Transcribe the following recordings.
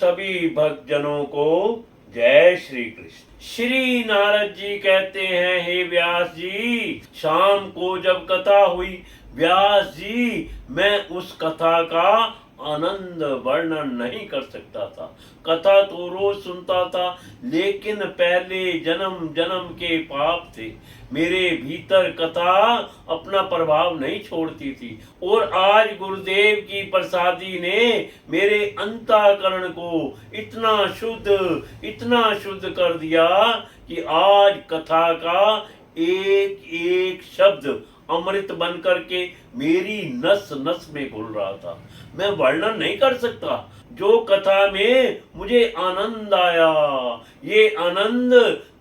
सभी भक्तजनों को जय श्री कृष्ण। श्री नारद जी कहते हैं, हे व्यास जी, शाम को जब कथा हुई, व्यास जी मैं उस कथा का आनंद वर्णन नहीं कर सकता था। कथा तो रोज सुनता था, लेकिन पहले जन्म जन्म के पाप थे, मेरे भीतर कथा अपना प्रभाव नहीं छोड़ती थी। और आज गुरुदेव की प्रसादी ने मेरे अंतःकरण को इतना शुद्ध कर दिया कि आज कथा का एक एक शब्द अमृत बन करके मेरी नस नस में घुल रहा था। मैं वर्णन नहीं कर सकता जो कथा में मुझे आनंद आया। ये आनंद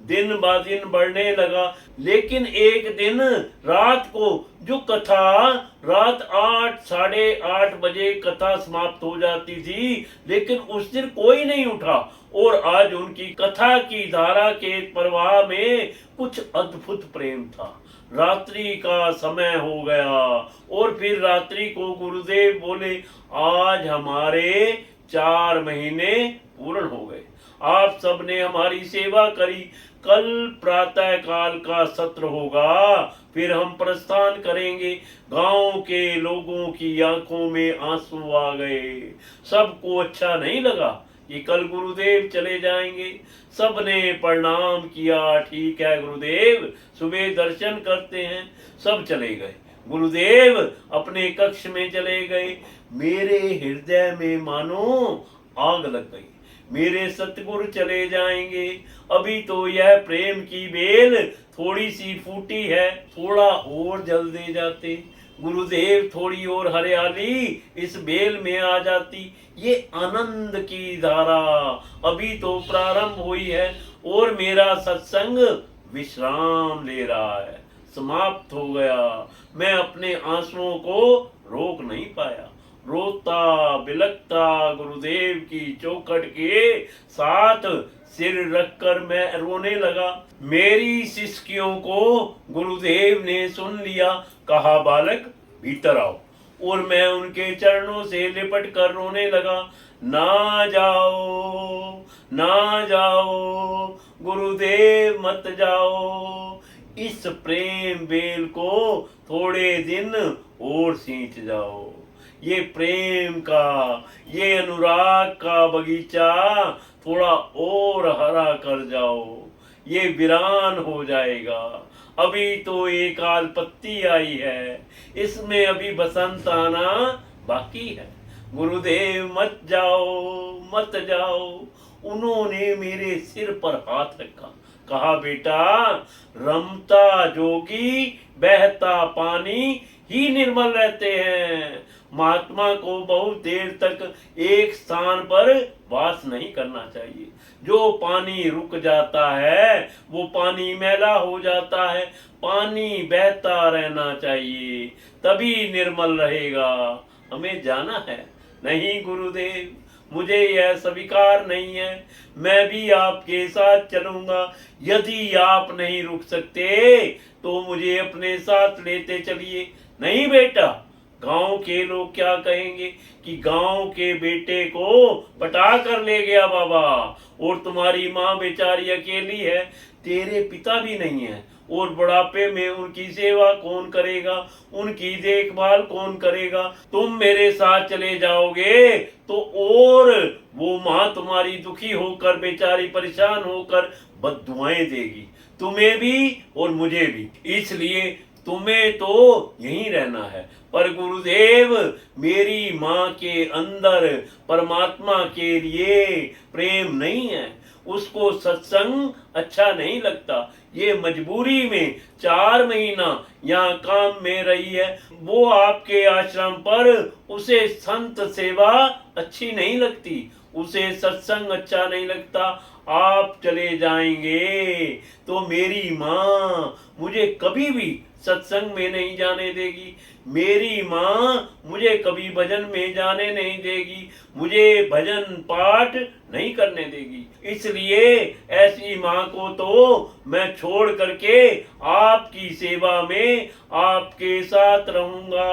दिन ब दिन बढ़ने लगा, लेकिन एक दिन रात को जो कथा रात 8 साढ़े 8 बजे कथा समाप्त हो जाती थी, लेकिन उस दिन कोई नहीं उठा। और आज उनकी कथा की धारा के प्रवाह में कुछ अद्भुत प्रेम था। रात्रि का समय हो गया और फिर रात्रि को गुरुदेव बोले, आज हमारे 4 महीने पूर्ण हो गए, आप सबने हमारी सेवा करी, कल प्रातः काल का सत्र होगा, फिर हम प्रस्थान करेंगे। गांव के लोगों की आंखों में आंसू आ गए। सबको अच्छा नहीं लगा कि कल गुरुदेव चले जाएंगे। सबने प्रणाम किया, ठीक है गुरुदेव, सुबह दर्शन करते हैं। सब चले गए, गुरुदेव अपने कक्ष में चले गए। मेरे हृदय में मानो आग लग गई, मेरे सतगुरु चले जाएंगे। अभी तो यह प्रेम की बेल थोड़ी सी फूटी है, थोड़ा और जल दे जाते गुरुदेव, थोड़ी और हरियाली इस बेल में आ जाती। ये आनंद की धारा अभी तो प्रारंभ हुई है और मेरा सत्संग विश्राम ले रहा है, समाप्त हो गया। मैं अपने आंसुओं को रोक नहीं पाया, रोता बिलखता गुरुदेव की चौखट के साथ सिर रखकर मैं रोने लगा। मेरी सिसकियों को गुरुदेव ने सुन लिया, कहा बालक भीतर आओ, और मैं उनके चरणों से लिपट कर रोने लगा। ना जाओ ना जाओ गुरुदेव, मत जाओ, इस प्रेम बेल को थोड़े दिन और सींच जाओ। ये प्रेम का, ये अनुराग का बगीचा थोड़ा और हरा कर जाओ, ये वीरान हो जाएगा। अभी तो एक आध पत्ती आई है, इसमें अभी बसंत आना बाकी है। गुरुदेव मत जाओ मत जाओ। उन्होंने मेरे सिर पर हाथ रखा, कहा बेटा, रमता जोगी बहता पानी ही निर्मल रहते हैं। महात्मा को बहुत देर तक एक स्थान पर वास नहीं करना चाहिए। जो पानी रुक जाता है वो पानी मैला हो जाता है। पानी बहता रहना चाहिए, तभी निर्मल रहेगा। हमें जाना है। नहीं गुरुदेव, मुझे यह स्वीकार नहीं है, मैं भी आपके साथ चलूंगा। यदि आप नहीं रुक सकते तो मुझे अपने साथ लेते चलिए। नहीं बेटा, गांव के लोग क्या कहेंगे कि गांव के बेटे को पटा कर ले गया बाबा, और तुम्हारी माँ बेचारी अकेली है, तेरे पिता भी नहीं है, और बुढ़ापे में उनकी सेवा कौन करेगा, उनकी देखभाल कौन करेगा। तुम मेरे साथ चले जाओगे तो और वो माँ तुम्हारी दुखी होकर, बेचारी परेशान होकर बद्दुआएं देगी, तुम्हें भी और मुझे भी। इसलिए तुम्हें तो यहीं रहना है। पर गुरुदेव, मेरी माँ के अंदर परमात्मा के लिए प्रेम नहीं है, उसको सत्संग अच्छा नहीं लगता। ये मजबूरी में 4 महीना यहाँ काम में रही है। वो आपके आश्रम पर उसे संत सेवा अच्छी नहीं लगती, उसे सत्संग अच्छा नहीं लगता। आप चले जाएंगे तो मेरी माँ मुझे कभी भी सत्संग में नहीं जाने देगी। मेरी माँ मुझे कभी भजन में जाने नहीं देगी, मुझे भजन पाठ नहीं करने देगी। इसलिए ऐसी माँ को तो मैं छोड़ करके आपकी सेवा में आपके साथ रहूंगा।